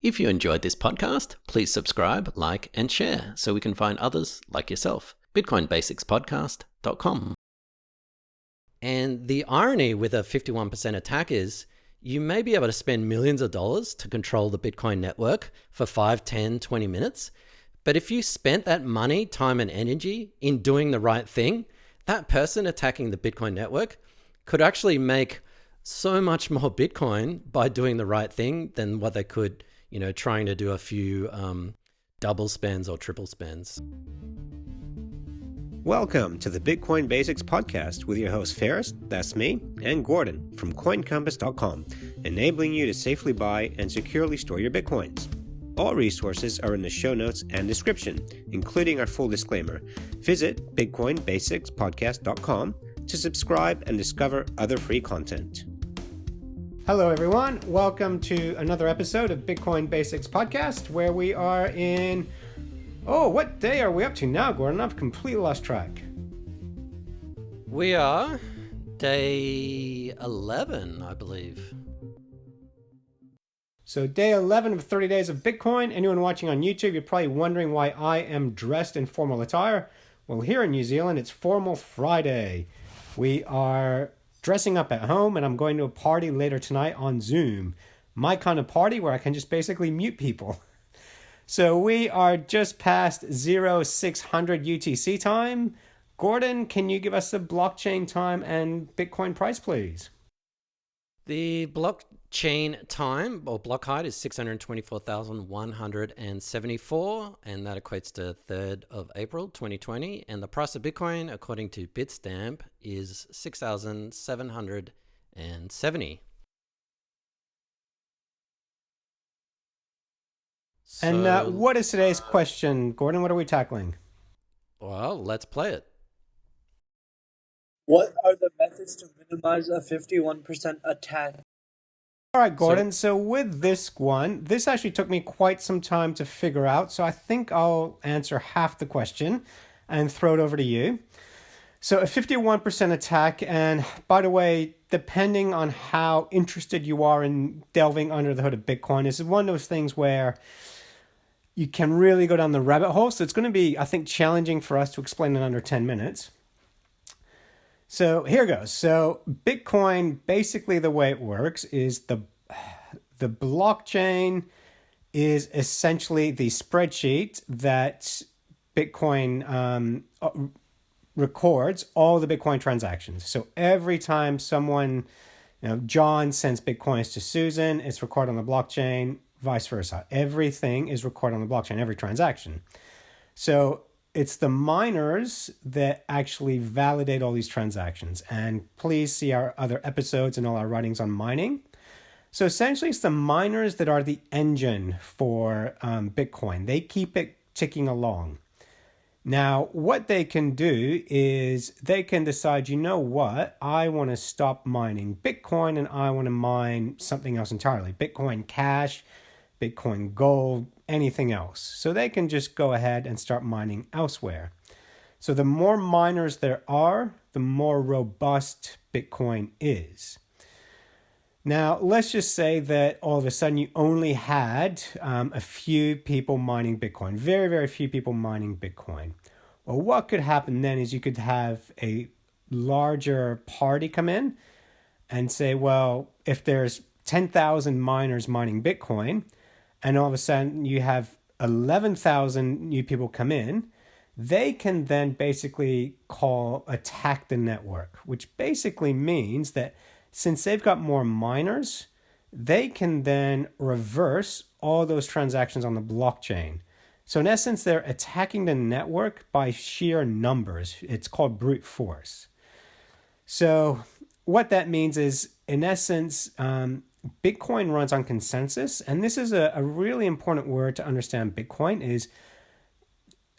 If you enjoyed this podcast, please subscribe, like, and share so we can find others like yourself. BitcoinBasicsPodcast.com. And the irony with a 51% attack is you may be able to spend millions of dollars to control the Bitcoin network for 5, 10, 20 minutes. But if you spent that money, time, and energy in doing the right thing, that person attacking the Bitcoin network could actually make so much more Bitcoin by doing the right thing than what they could, trying to do a few double spends or triple spends. Welcome to the Bitcoin Basics Podcast with your host Ferris, that's me, and Gordon from CoinCompass.com, enabling you to safely buy and securely store your Bitcoins. All resources are in the show notes and description, including our full disclaimer. Visit BitcoinBasicsPodcast.com to subscribe and discover other free content. Hello everyone, welcome to another episode of Bitcoin Basics Podcast, where we are in... what day are we up to now, Gordon? I've completely lost track. We are day 11, I believe. So day 11 of 30 days of Bitcoin. Anyone watching on YouTube, you're probably wondering why I am dressed in formal attire. Well, here in New Zealand, it's Formal Friday. We are dressing up at home, and I'm going to a party later tonight on Zoom. My kind of party where I can just basically mute people. So we are just past 0600 UTC time. Gordon, can you give us the blockchain time and Bitcoin price, please? The blockchain time, or block height, is 624,174, and that equates to 3rd of April 2020. And the price of Bitcoin, according to Bitstamp, is 6,770. And what is today's question, Gordon? What are we tackling? Well, let's play it. What are the methods to minimize a 51% attack? All right, Gordon. So with this one, this actually took me quite some time to figure out. So I think I'll answer half the question and throw it over to you. So a 51% attack, and by the way, depending on how interested you are in delving under the hood of Bitcoin, this is one of those things where you can really go down the rabbit hole. So it's going to be, I think, challenging for us to explain in under 10 minutes. So here goes. So Bitcoin, basically the way it works is the blockchain is essentially the spreadsheet that Bitcoin records all the Bitcoin transactions. So every time someone, John sends Bitcoins to Susan, it's recorded on the blockchain, vice versa. Everything is recorded on the blockchain, every transaction. So it's the miners that actually validate all these transactions. And please see our other episodes and all our writings on mining. So essentially, it's the miners that are the engine for Bitcoin. They keep it ticking along. Now, what they can do is they can decide, you know what, I want to stop mining Bitcoin and I want to mine something else entirely. Bitcoin Cash, Bitcoin Gold, anything else. So they can just go ahead and start mining elsewhere. So the more miners there are, the more robust Bitcoin is. Now, let's just say that all of a sudden you only had a few people mining Bitcoin, very, very few people mining Bitcoin. Well, what could happen then is you could have a larger party come in and say, well, if there's 10,000 miners mining Bitcoin, and all of a sudden you have 11,000 new people come in, they can then basically attack the network, which basically means that since they've got more miners, they can then reverse all those transactions on the blockchain. So in essence, they're attacking the network by sheer numbers. It's called brute force. So what that means is, in essence, Bitcoin runs on consensus, and this is a really important word to understand Bitcoin, is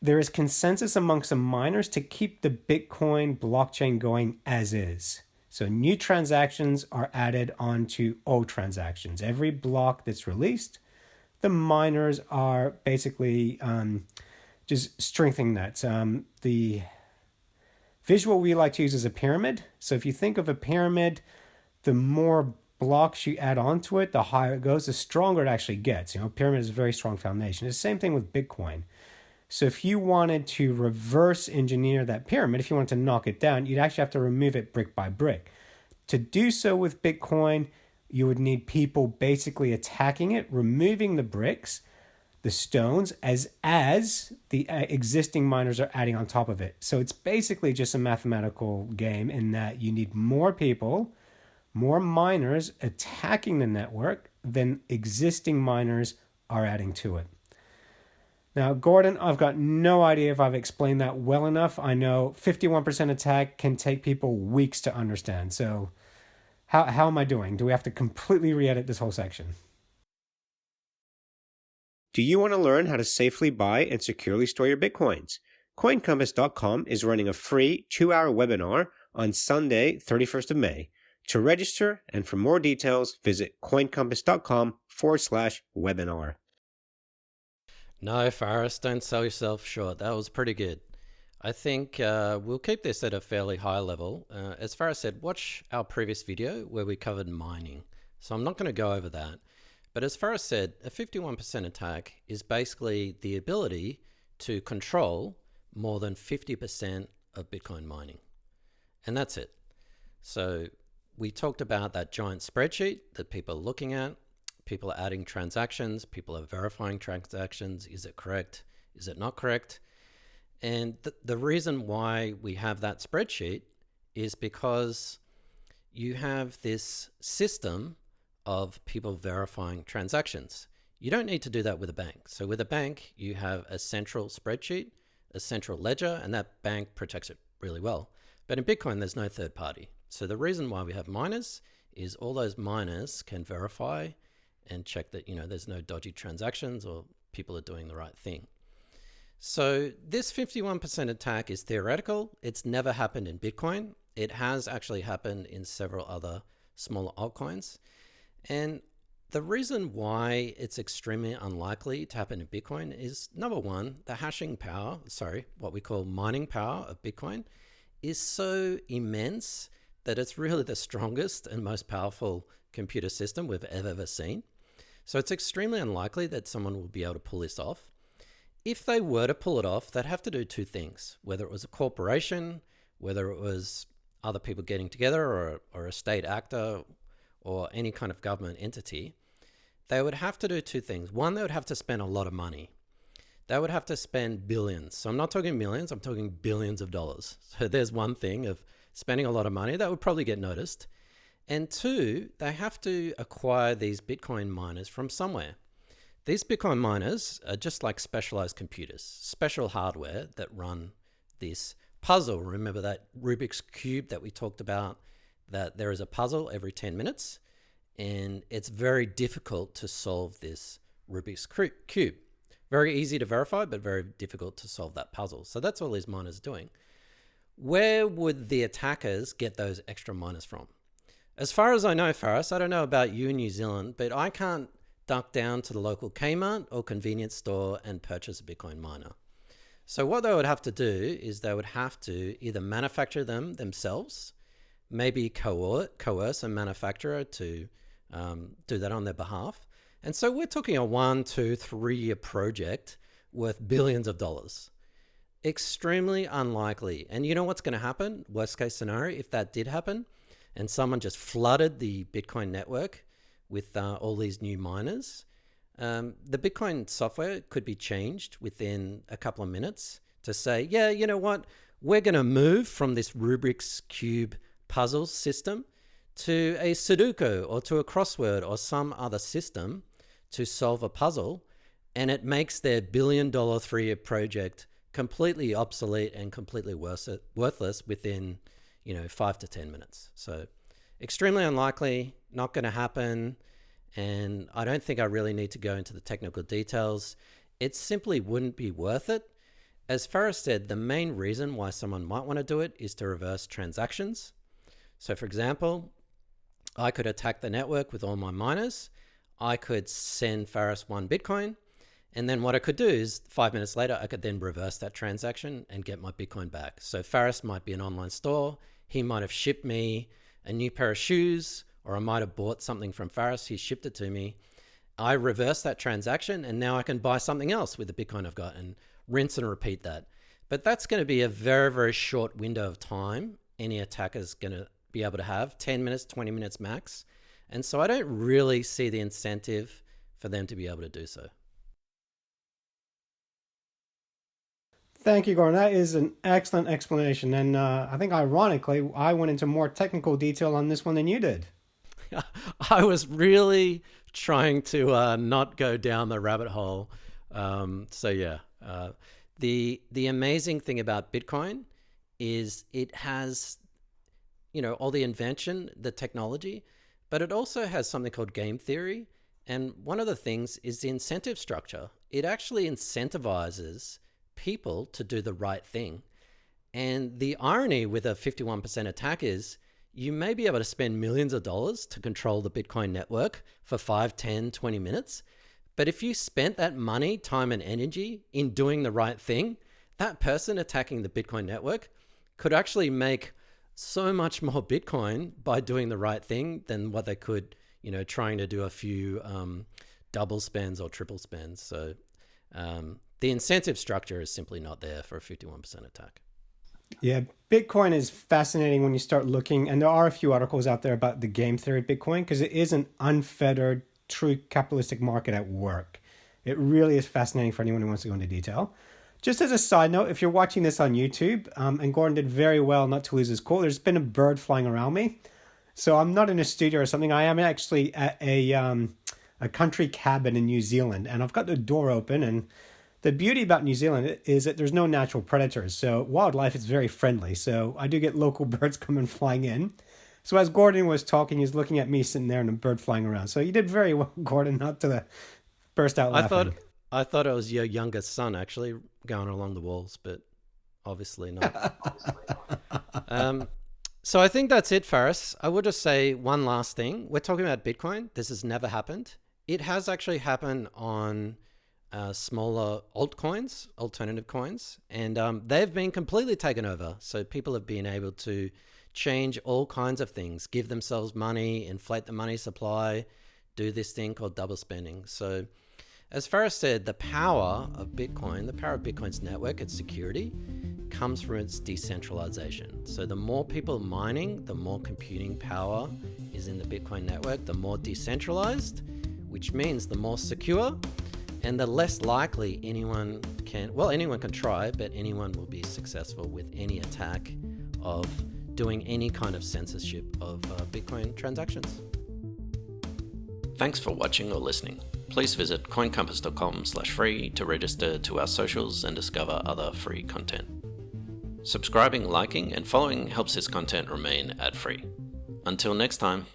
there is consensus amongst the miners to keep the Bitcoin blockchain going as is. So new transactions are added onto old transactions. Every block that's released, the miners are basically just strengthening that. The visual we like to use is a pyramid. So if you think of a pyramid, the more blocks you add onto it, the higher it goes, the stronger it actually gets. Pyramid is a very strong foundation. It's the same thing with Bitcoin. So if you wanted to reverse engineer that pyramid, if you wanted to knock it down, you'd actually have to remove it brick by brick. To do so with Bitcoin, you would need people basically attacking it, removing the bricks, the stones, as the existing miners are adding on top of it. So it's basically just a mathematical game in that you need more people, more miners attacking the network than existing miners are adding to it. Now, Gordon, I've got no idea if I've explained that well enough. I know 51% attack can take people weeks to understand. So how am I doing? Do we have to completely re-edit this whole section? Do you want to learn how to safely buy and securely store your Bitcoins? CoinCompass.com is running a free 2-hour webinar on Sunday, 31st of May. To register and for more details, visit CoinCompass.com/webinar. No, Faris, don't sell yourself short. That was pretty good. I think we'll keep this at a fairly high level. As Faris said, watch our previous video where we covered mining. So I'm not going to go over that. But as Faris said, a 51% attack is basically the ability to control more than 50% of Bitcoin mining. And that's it. So we talked about that giant spreadsheet that people are looking at. People are adding transactions. People are verifying transactions. Is it correct? Is it not correct? And the reason why we have that spreadsheet is because you have this system of people verifying transactions. You don't need to do that with a bank. So with a bank, you have a central spreadsheet, a central ledger, and that bank protects it really well. But in Bitcoin, there's no third party. So the reason why we have miners is all those miners can verify and check that, there's no dodgy transactions or people are doing the right thing. So this 51% attack is theoretical. It's never happened in Bitcoin. It has actually happened in several other smaller altcoins. And the reason why it's extremely unlikely to happen in Bitcoin is, number one, the what we call mining power of Bitcoin is so immense that it's really the strongest and most powerful computer system we've ever seen. So it's extremely unlikely that someone will be able to pull this off. If they were to pull it off, they'd have to do two things, whether it was a corporation, whether it was other people getting together or a state actor or any kind of government entity. They would have to do two things. One, they would have to spend a lot of money. They would have to spend billions. So I'm not talking millions, I'm talking billions of dollars. So there's one thing of spending a lot of money that would probably get noticed. And two, they have to acquire these Bitcoin miners from somewhere. These Bitcoin miners are just like specialized computers, special hardware that run this puzzle. Remember that Rubik's Cube that we talked about, that there is a puzzle every 10 minutes, and it's very difficult to solve this Rubik's Cube. Very easy to verify, but very difficult to solve that puzzle. So that's all these miners are doing. Where would the attackers get those extra miners from? As far as I know, Faris, I don't know about you in New Zealand, but I can't duck down to the local Kmart or convenience store and purchase a Bitcoin miner. So what they would have to do is they would have to either manufacture them themselves, maybe coerce a manufacturer to do that on their behalf. And so we're talking a 1, 2, 3 year project worth billions of dollars. Extremely unlikely. And you know what's going to happen? Worst case scenario, if that did happen, and someone just flooded the Bitcoin network with all these new miners, the Bitcoin software could be changed within a couple of minutes to say, yeah, you know what? We're going to move from this Rubik's Cube puzzle system to a Sudoku or to a crossword or some other system to solve a puzzle. And it makes their $1 billion 3-year project completely obsolete and completely worthless within 5 to 10 minutes. So extremely unlikely, not going to happen. And I don't think I really need to go into the technical details. It simply wouldn't be worth it. As Faris said, the main reason why someone might want to do it is to reverse transactions. So for example, I could attack the network with all my miners. I could send Faris 1 Bitcoin. And then what I could do is 5 minutes later, I could then reverse that transaction and get my Bitcoin back. So Faris might be an online store. He might have shipped me a new pair of shoes or I might have bought something from Faris, he shipped it to me. I reverse that transaction and now I can buy something else with the Bitcoin I've got and rinse and repeat that. But that's going to be a very, very short window of time any attacker's going to be able to have, 10 minutes, 20 minutes max. And so I don't really see the incentive for them to be able to do so. Thank you, Gordon. That is an excellent explanation. And I think ironically, I went into more technical detail on this one than you did. I was really trying to not go down the rabbit hole. The amazing thing about Bitcoin is it has, all the invention, the technology, but it also has something called game theory. And one of the things is the incentive structure. It actually incentivizes people to do the right thing. And the irony with a 51% attack is you may be able to spend millions of dollars to control the Bitcoin network for 5, 10, 20 minutes. But if you spent that money, time, and energy in doing the right thing, that person attacking the Bitcoin network could actually make so much more Bitcoin by doing the right thing than what they could, trying to do a few double spends or triple spends. So the incentive structure is simply not there for a 51% attack. Yeah, Bitcoin is fascinating when you start looking, and there are a few articles out there about the game theory of Bitcoin because it is an unfettered, true capitalistic market at work. It really is fascinating for anyone who wants to go into detail. Just as a side note, if you're watching this on YouTube, and Gordon did very well not to lose his cool, there's been a bird flying around me. So I'm not in a studio or something. I am actually at a country cabin in New Zealand, and I've got the door open. And the beauty about New Zealand is that there's no natural predators. So wildlife is very friendly. So I do get local birds coming flying in. So as Gordon was talking, he's looking at me sitting there and a bird flying around. So you did very well, Gordon, not to burst out laughing. I thought it was your youngest son actually going along the walls, but obviously not. So I think that's it, Faris. I will just say one last thing. We're talking about Bitcoin. This has never happened. It has actually happened on smaller altcoins, alternative coins, and they've been completely taken over. So people have been able to change all kinds of things, give themselves money, inflate the money supply, do this thing called double spending. So as Faris said, the power of Bitcoin's network, its security, comes from its decentralization. So the more people mining, the more computing power is in the Bitcoin network, the more decentralized, which means the more secure, and the less likely anyone can try, but anyone will be successful with any attack of doing any kind of censorship of Bitcoin transactions. Thanks for watching or listening. Please visit coincompass.com/free to register to our socials and discover other free content. Subscribing, liking, and following helps this content remain ad-free. Until next time.